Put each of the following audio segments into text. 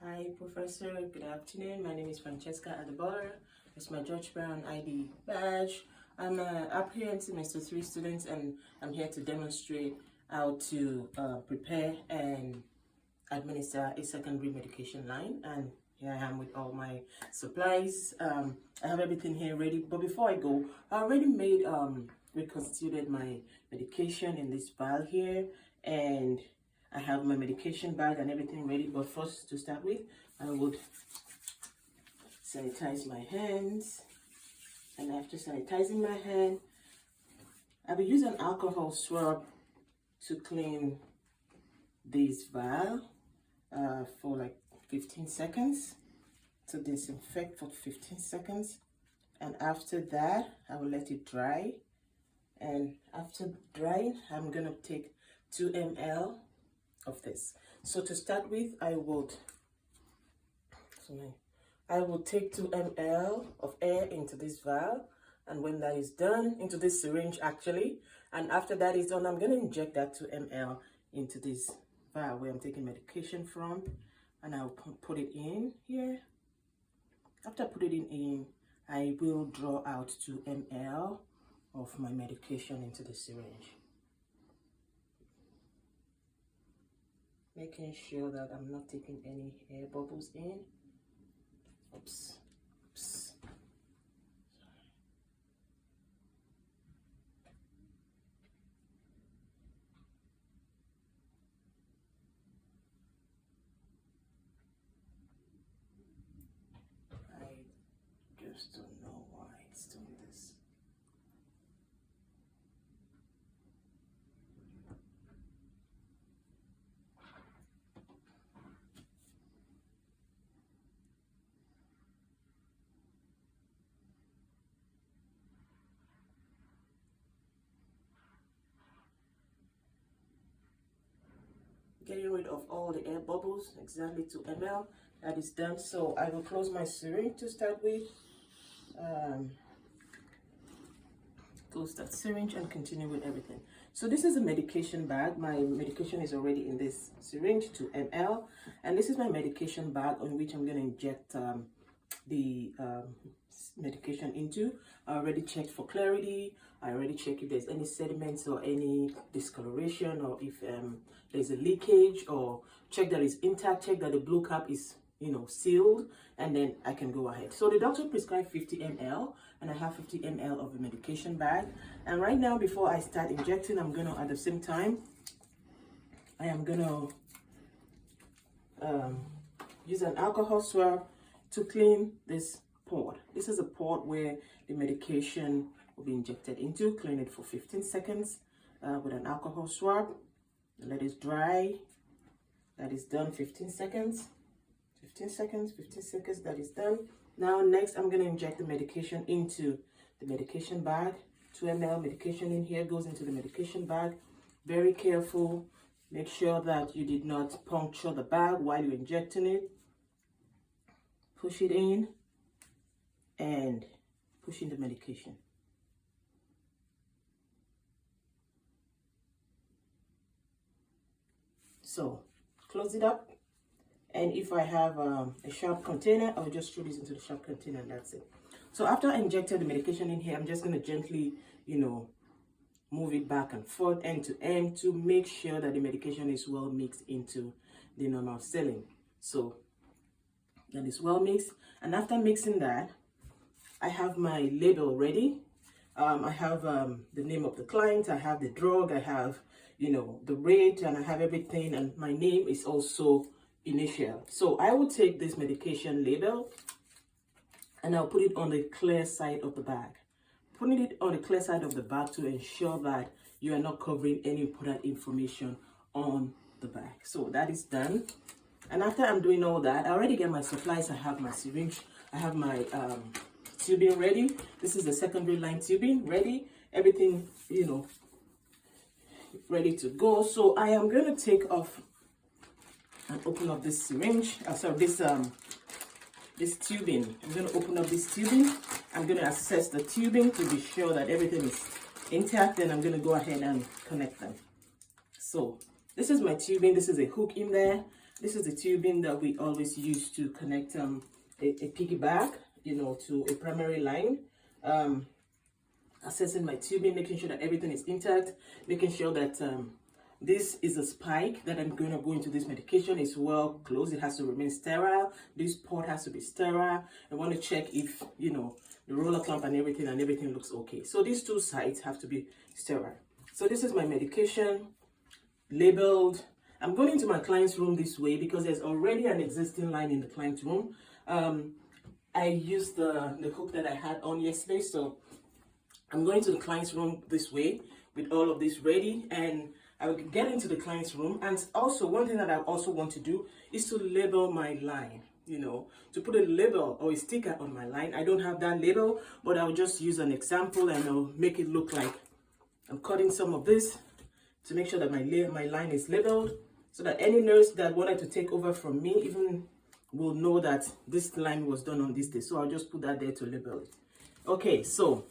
Hi, Professor. Good afternoon. My name is Francesca Adebola. It's my George Brown ID badge. I'm an apparent semester 3 student, and I'm here to demonstrate how to prepare and administer a secondary medication line. And here I am with all my supplies. I have everything here ready. But before I go, I already reconstituted my medication in this vial here, and I have my medication bag and everything ready. But first, to start with, I would sanitize my hands. And after sanitizing my hand, I will use an alcohol swab to clean this vial for like 15 seconds, to disinfect for 15 seconds. And after that, I will let it dry. And after drying, I'm gonna take 2 ml of this. So to start with, I will take 2 ml of air into this vial, and when that is done, into this syringe actually, and after that is done, I'm going to inject that 2 ml into this vial where I'm taking medication from, and I'll put it in here. After putting it in, I will draw out 2 ml of my medication into the syringe, making sure that I'm not taking any air bubbles in. Oops. I just don't know why it's doing this. Getting rid of all the air bubbles, exactly 2 ml. That is done. So I will close my syringe to start with. Close that syringe and continue with everything. So this is a medication bag. My medication is already in this syringe, 2 ml, and this is my medication bag on which I'm going to inject the medication into. I already checked for clarity. I already checked if there's any sediments or any discoloration, or if there's a leakage, or check that it's intact, check that the blue cap is sealed, and then I can go ahead. So the doctor prescribed 50 ml, and I have 50 ml of the medication bag. And right now, before I start injecting, I'm gonna, at the same time, I am gonna use an alcohol swab to clean this port. This is a port where the medication will be injected into. Clean it for 15 seconds with an alcohol swab. Let it dry. That is done. 15 seconds. 15 seconds, 15 seconds, that is done. Now next, I'm going to inject the medication into the medication bag. 2 ml medication in here goes into the medication bag. Very careful. Make sure that you did not puncture the bag while you're injecting it. Push it in and push in the medication. So close it up. And if I have a sharp container, I'll just throw this into the sharp container, and that's it. So after I injected the medication in here, I'm just going to gently, move it back and forth, end to end, to make sure that the medication is well mixed into the normal saline. So that is well mixed. And after mixing that, I have my label ready. I have the name of the client, I have the drug, I have, the rate, and I have everything. And my name is also initial. So I will take this medication label and I'll put it on the clear side of the bag. Putting it on the clear side of the bag to ensure that you are not covering any important information on the bag. So that is done. And after I'm doing all that, I already get my supplies. I have my syringe, I have my tubing ready. This is the secondary line tubing ready. Everything, ready to go. So I am going to take off and open up this syringe, this tubing. I'm going to open up this tubing. I'm going to assess the tubing to be sure that everything is intact. Then I'm going to go ahead and connect them. So this is my tubing. This is a hook in there. This is the tubing that we always use to connect a piggyback, you know, to a primary line. Assessing my tubing, making sure that everything is intact, making sure that this is a spike that I'm going to go into this medication is well closed. It has to remain sterile. This port has to be sterile. I want to check if, you know, the roller clamp and everything looks okay. So these two sides have to be sterile. So this is my medication labeled. I'm going into my client's room this way because there's already an existing line in the client's room. I used the hook that I had on yesterday, so I'm going to the client's room this way with all of this ready, and I will get into the client's room. And also, one thing that I also want to do is to label my line, you know, to put a label or a sticker on my line. I don't have that label, but I'll just use an example and I'll make it look like I'm cutting some of this to make sure that my line is labeled, so that any nurse that wanted to take over from me even will know that this line was done on this day. So I'll just put that there to label it. Okay, so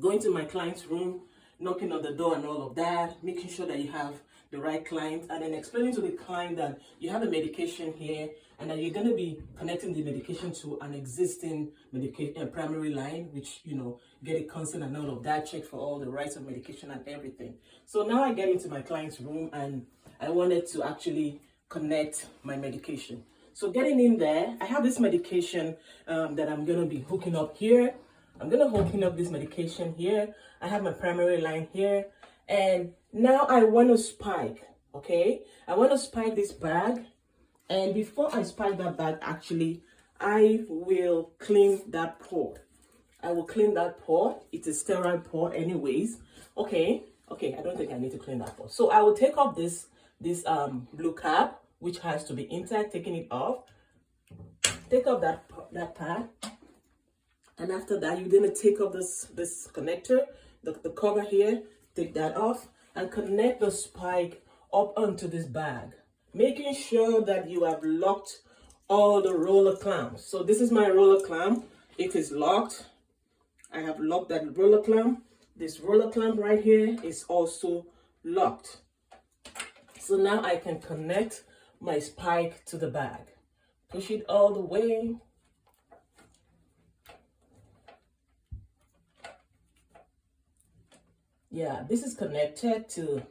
going to my client's room, knocking on the door and all of that, making sure that you have the right client, and then explaining to the client that you have a medication here and that you're going to be connecting the medication to an existing medication primary line, which, you know, get a consent and all of that, check for all the rights of medication and everything. So now I get into my client's room and I wanted to actually connect my medication. So getting in there, I have this medication that I'm going to be hooking up here. I'm going to hook up this medication here. I have my primary line here. And now I want to spike, okay? I want to spike this bag. And before I spike that bag, actually, I will clean that port. I will clean that port. It's a sterile port anyways. Okay, I don't think I need to clean that port. So I will take off this blue cap, which has to be intact, taking it off. Take off that pad. And after that, you're going to take off this connector, the cover here, take that off, and connect the spike up onto this bag, making sure that you have locked all the roller clamps. So this is my roller clamp. It is locked. I have locked that roller clamp. This roller clamp right here is also locked. So now I can connect my spike to the bag. Push it all the way. Yeah, this is connected to,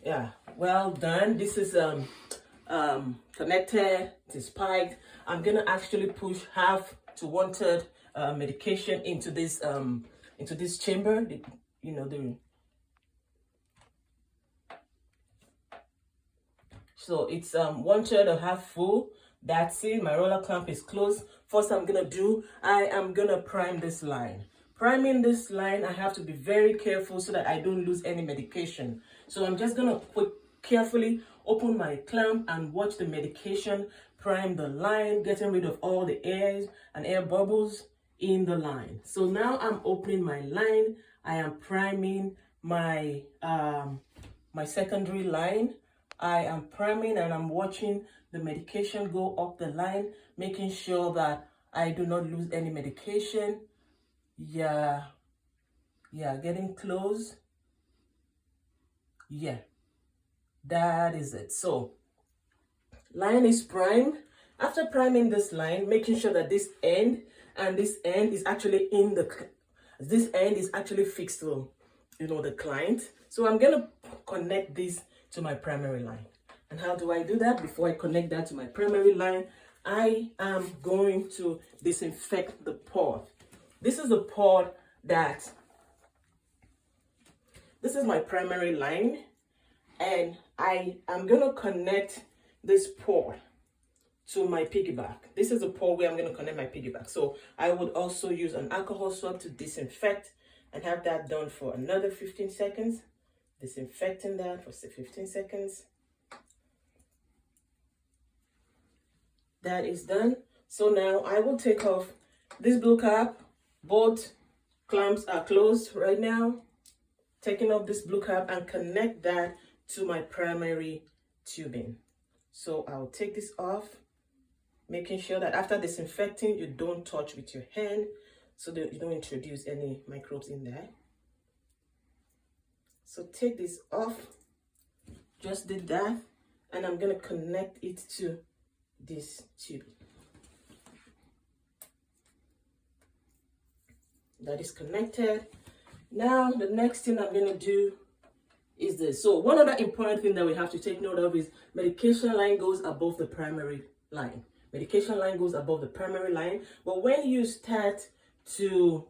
yeah, well done. This is connected to spike. I'm gonna actually push half to 1/3 medication into this chamber. You know, so it's 1/3 or half full. That's it. My roller clamp is closed. First, I am gonna prime this line. Priming this line, I have to be very careful so that I don't lose any medication. So I'm just gonna carefully open my clamp and watch the medication prime the line, getting rid of all the airs and air bubbles in the line. So now I'm opening my line. I am priming my my secondary line. I am priming and I'm watching the medication go up the line, making sure that I do not lose any medication. Yeah, getting close. Yeah, that is it. So line is primed. After priming this line, making sure that this end and this end is actually fixed to, you know, the client. So I'm gonna connect this to my primary line. And how do I do that? Before I connect that to my primary line, I am going to disinfect the port. This is the port this is my primary line, and I am going to connect this port to my piggyback. This is the port where I'm going to connect my piggyback. So I would also use an alcohol swab to disinfect and have that done for another 15 seconds. Disinfecting that for 15 seconds. That is done. So now I will take off this blue cap. Both clamps are closed right now. Taking off this blue cap and connect that to my primary tubing. So I'll take this off, making sure that after disinfecting, you don't touch with your hand so that you don't introduce any microbes in there. So take this off. Just did that. and I'm going to connect it to this tube. That is connected. Now the next thing I'm going to do is this. So one other important thing that we have to take note of is medication line goes above the primary line. Medication line goes above the primary line, but when you start to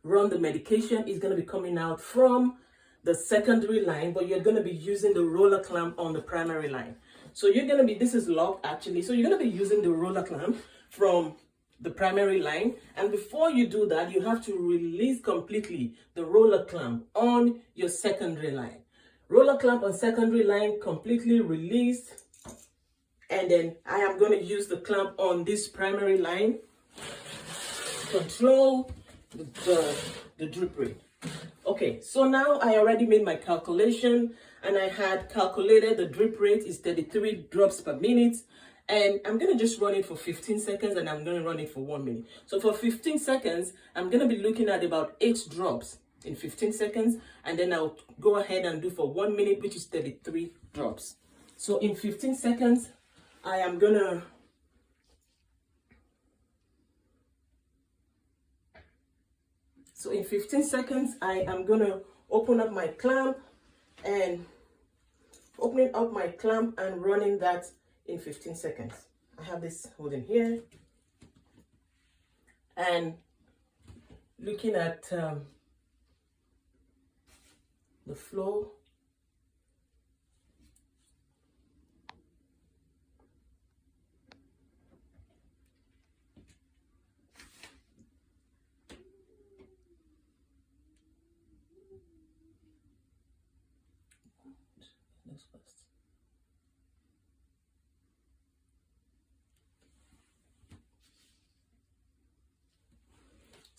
run the medication, it's going to be coming out from the secondary line, but you're going to be using the roller clamp on the primary line. So you're going to be, this is locked actually, so you're going to be using the roller clamp from the primary line, and before you do that, you have to release completely the roller clamp on your secondary line. Roller clamp on secondary line completely released, and then I am going to use the clamp on this primary line to control the drip rate. Okay, so now I already made my calculation, and I had calculated the drip rate is 33 drops per minute, and I'm going to just run it for 15 seconds, and I'm going to run it for 1 minute. So for 15 seconds, I'm going to be looking at about 8 drops in 15 seconds, and then I'll go ahead and do for 1 minute, which is 33 drops. So in 15 seconds, I am going to open up my clamp and running that in 15 seconds. I have this holding here and looking at the flow.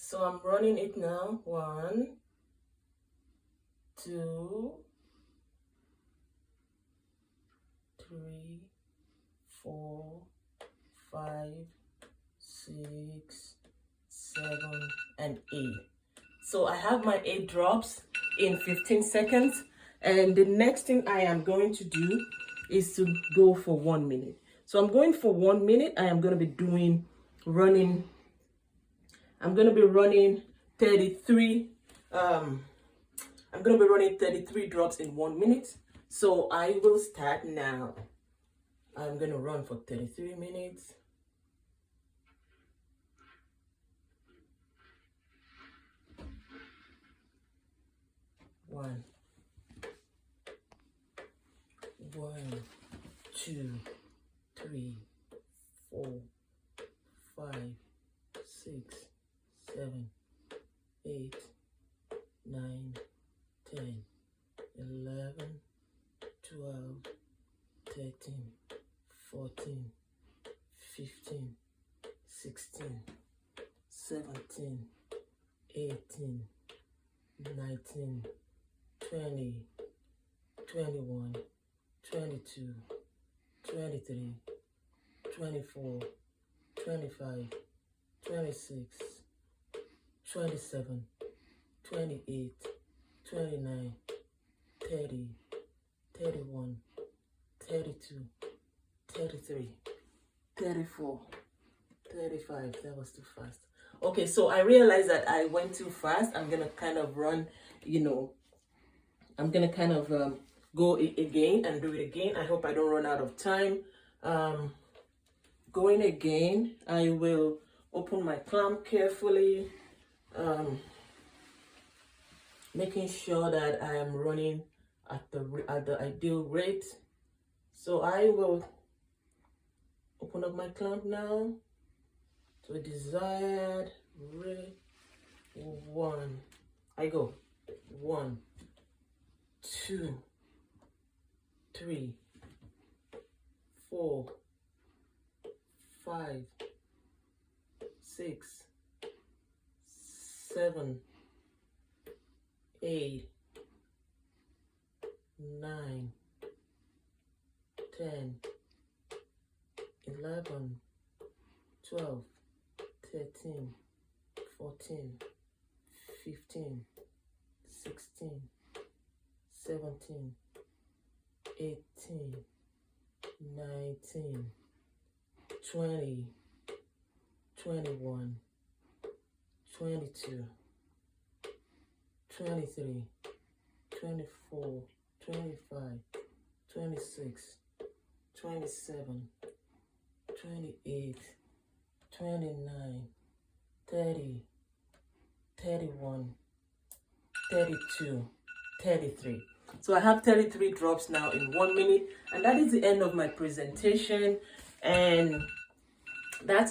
So I'm running it now. 1, 2, 3, 4, 5, 6, 7, and 8. So I have my 8 drops in 15 seconds. And the next thing I am going to do is to go for 1 minute. So I'm going for 1 minute. I am going to be running 33 drops in 1 minute. So I will start now. I'm going to run for 33 minutes. One, 2, 3, 4, 5, 6, 7, 8, 9, 10, 11, 12, 13, 14, 15, 16, 17, 18, 19, 20, 21, 22, 23, 24, 25, 26, 27, 28, 29, 30, 31, 32, 33, 34, 35. That was too fast. Okay, so I realized that I went too fast. I'm gonna kind of run, I'm gonna kind of go again and do it again. I hope I don't run out of time. Going again, I will open my clamp carefully, making sure that I am running at the ideal rate. So I will open up my clamp now to a desired rate. 1. I go 1, 2, 3, 4, 5, 6, 7, 8, 9, 10, 11, 12, 13, 14, 15, 17, 18, 19, 20, 21, 22, 23, 24, 25, 26, 27, 28, 29, 30, 31, 32, 33. So I have 33 drops now in 1 minute, and that is the end of my presentation. And that's